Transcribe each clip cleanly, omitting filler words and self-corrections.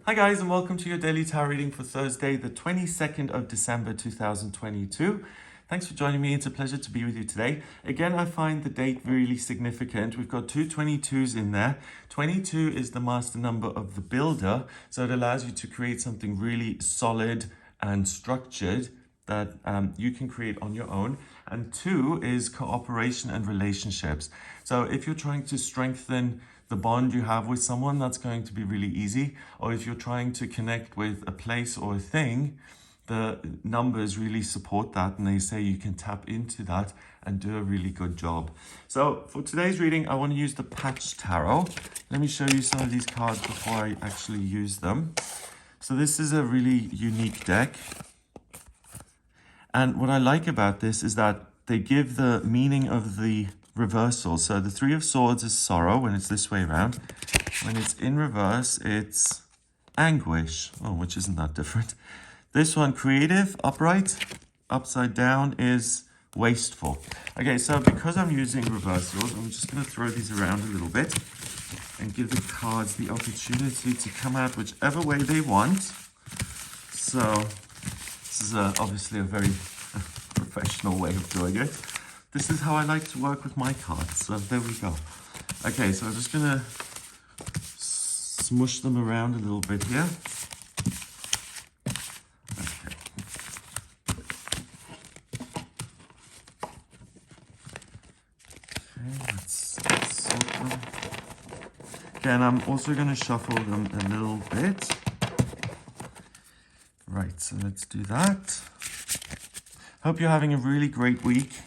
Hi guys, and welcome to your daily tarot reading for Thursday, the 22nd of December 2022. Thanks for joining me. It's a pleasure to be with you today. Again, I find the date really significant. We've got two 22s in there. 22 is the master number of the builder, so it allows you to create something really solid and structured that you can create on your own. And 2 is cooperation and relationships. So if you're trying to strengthen the bond you have with someone, that's going to be really easy. Or if you're trying to connect with a place or a thing, the numbers really support that, and they say you can tap into that and do a really good job. So for today's reading, I want to use the Patch Tarot. Let me show you some of these cards before I actually use them. So this is a really unique deck. And what I like about this is that they give the meaning of the reversal. So the Three of Swords is sorrow when it's this way around. When it's in reverse, it's anguish, which isn't that different. This one, creative, upright, upside down is wasteful. Okay, so because I'm using reversals, I'm just going to throw these around a little bit and give the cards the opportunity to come out whichever way they want. So this is obviously a very professional way of doing it. This is how I like to work with my cards. So there we go. Okay, so I'm just gonna smush them around a little bit here. Okay. Okay, let's sort them. Okay, and I'm also gonna shuffle them a little bit. Right, so let's do that. Hope you're having a really great week.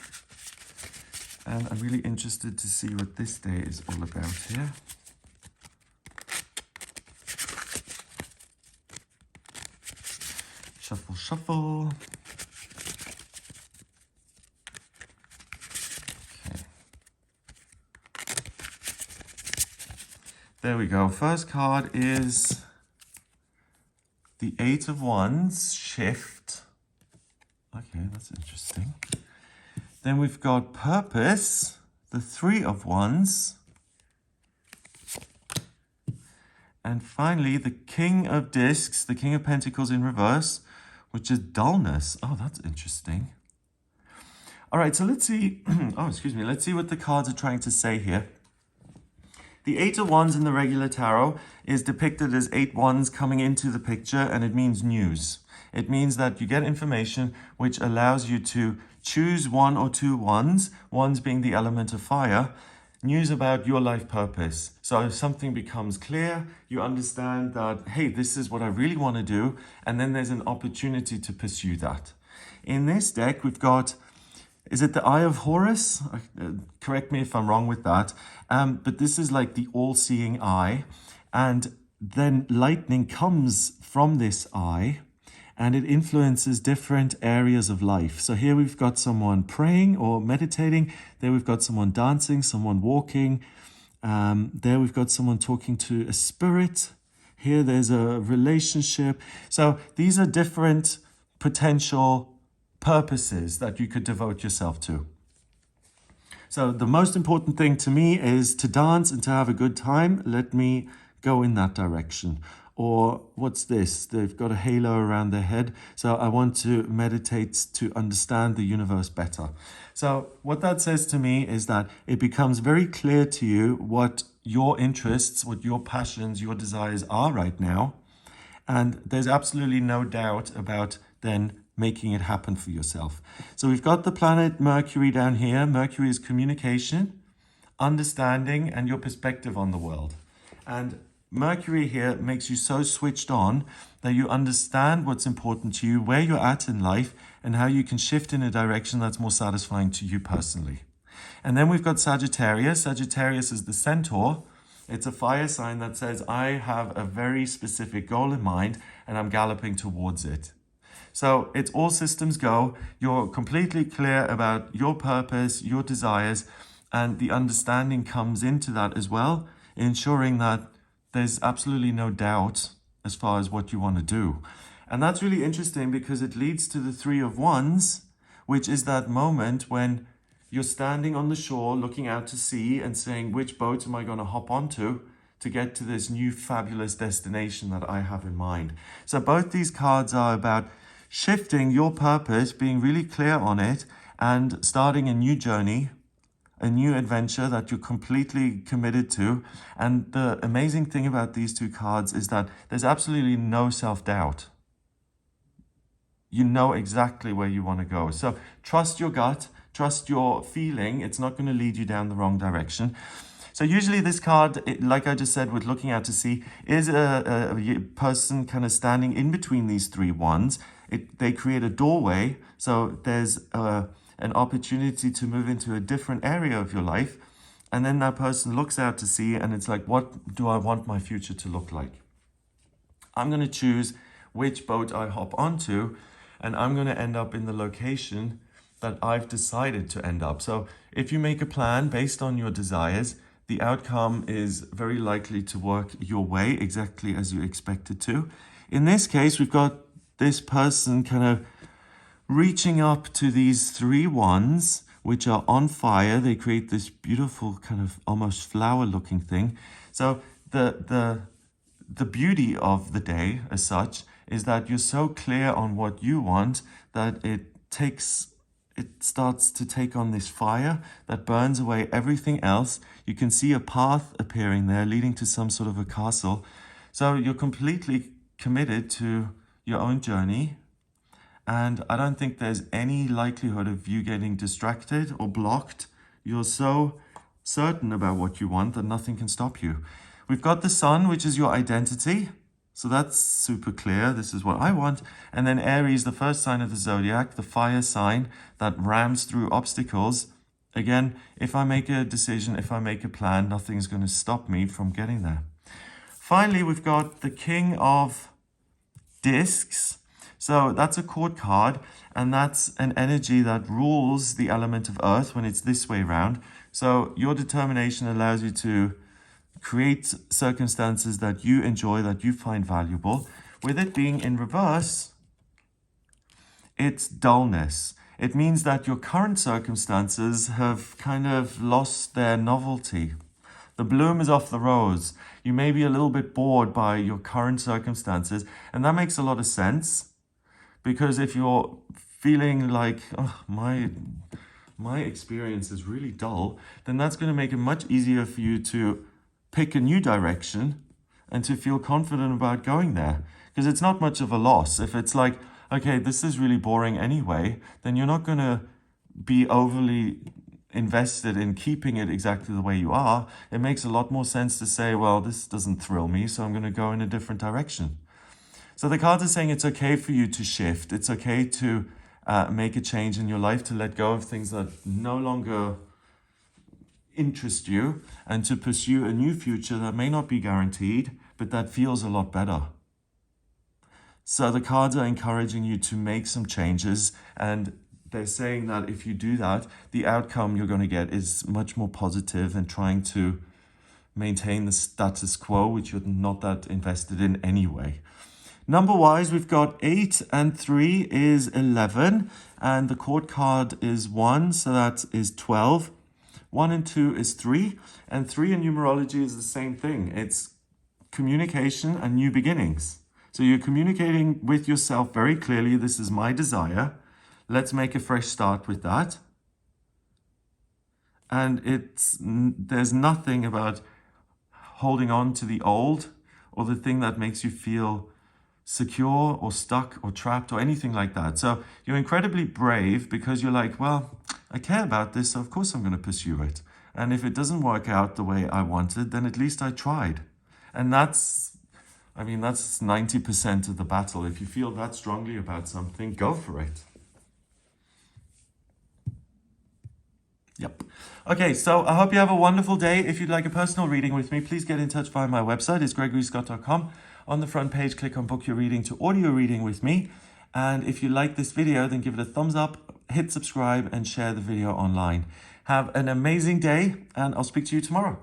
And I'm really interested to see what this day is all about here. Shuffle, shuffle. Okay. There we go. First card is the Eight of Wands, shift. Okay, that's interesting. Then we've got purpose, the Three of Wands. And finally, the King of Discs, the King of Pentacles in reverse, which is dullness. Oh, that's interesting. All right, so let's see. Let's see what the cards are trying to say here. The Eight of Wands in the regular tarot is depicted as 8 wands coming into the picture, and it means news. It means that you get information which allows you to choose 1 or 2 wands, wands being the element of fire, news about your life purpose. So if something becomes clear, you understand that, hey, this is what I really want to do, and then there's an opportunity to pursue that. In this deck, we've got, is it the Eye of Horus? Correct me if I'm wrong with that. But this is like the all-seeing eye. And then lightning comes from this eye, and it influences different areas of life. So here we've got someone praying or meditating. There we've got someone dancing, someone walking. There we've got someone talking to a spirit. Here there's a relationship. So these are different potential purposes that you could devote yourself to. So the most important thing to me is to dance and to have a good time. Let me go in that direction. Or what's this? They've got a halo around their head. So I want to meditate to understand the universe better. So what that says to me is that it becomes very clear to you what your interests, what your passions, your desires are right now. And there's absolutely no doubt about then making it happen for yourself. So we've got the planet Mercury down here. Mercury is communication, understanding, and your perspective on the world. And Mercury here makes you so switched on that you understand what's important to you, where you're at in life, and how you can shift in a direction that's more satisfying to you personally. And then we've got Sagittarius. Sagittarius is the centaur. It's a fire sign that says, I have a very specific goal in mind and I'm galloping towards it. So it's all systems go. You're completely clear about your purpose, your desires, and the understanding comes into that as well, ensuring that there's absolutely no doubt as far as what you want to do. And that's really interesting because it leads to the Three of Wands, which is that moment when you're standing on the shore looking out to sea and saying, which boat am I going to hop onto? to get to this new fabulous destination that I have in mind. So both these cards are about shifting your purpose, being really clear on it, and starting a new journey, a new adventure that you're completely committed to. And the amazing thing about these two cards is that there's absolutely no self-doubt. You know exactly where you want to go. So trust your gut, trust your feeling. It's not going to lead you down the wrong direction. So usually this card, like I just said, with looking out to sea, is a person kind of standing in between these three wands. They create a doorway. So there's an opportunity to move into a different area of your life. And then that person looks out to sea and it's like, what do I want my future to look like? I'm going to choose which boat I hop onto, and I'm going to end up in the location that I've decided to end up. So if you make a plan based on your desires, the outcome is very likely to work your way exactly as you expect it to. In this case, we've got this person kind of reaching up to these three wands, which are on fire. They create this beautiful kind of almost flower looking thing. So the beauty of the day as such is that you're so clear on what you want that it starts to take on this fire that burns away everything else. You can see a path appearing there leading to some sort of a castle. So you're completely committed to your own journey. And I don't think there's any likelihood of you getting distracted or blocked. You're so certain about what you want that nothing can stop you. We've got the sun, which is your identity. So that's super clear. This is what I want. And then Aries, the first sign of the zodiac, the fire sign that rams through obstacles. Again, if I make a decision, if I make a plan, nothing's going to stop me from getting there. Finally, we've got the King of Discs. So that's a court card, and that's an energy that rules the element of earth when it's this way around. So your determination allows you to create circumstances that you enjoy, that you find valuable. With it being in reverse, it's dullness. It means that your current circumstances have kind of lost their novelty. The bloom is off the rose. You may be a little bit bored by your current circumstances, and that makes a lot of sense. Because if you're feeling like, oh, my experience is really dull, then that's going to make it much easier for you to pick a new direction and to feel confident about going there. Because it's not much of a loss. If it's like, okay, this is really boring anyway, then you're not going to be overly invested in keeping it exactly the way you are. It makes a lot more sense to say, well, this doesn't thrill me, so I'm going to go in a different direction. So the cards are saying it's okay for you to shift. It's okay to make a change in your life, to let go of things that no longer interest you, and to pursue a new future that may not be guaranteed, but that feels a lot better. So the cards are encouraging you to make some changes, and they're saying that if you do that, the outcome you're going to get is much more positive than trying to maintain the status quo, which you're not that invested in anyway. Number-wise, we've got 8 and 3 is 11, and the court card is 1, so that is 12. 1 and 2 is 3, and 3 in numerology is the same thing. It's communication and new beginnings. So you're communicating with yourself very clearly, this is my desire. Let's make a fresh start with that. And there's nothing about holding on to the old or the thing that makes you feel secure or stuck or trapped or anything like that. So you're incredibly brave because you're like, well, I care about this, so of course I'm going to pursue it. And if it doesn't work out the way I wanted, then at least I tried. And that's 90% of the battle. If you feel that strongly about something, go for it. Yep. Okay, so I hope you have a wonderful day. If you'd like a personal reading with me, please get in touch via my website. It's gregoryscott.com. On the front page, click on Book Your Reading to audio reading with me. And if you like this video, then give it a thumbs up, hit subscribe, and share the video online. Have an amazing day, and I'll speak to you tomorrow.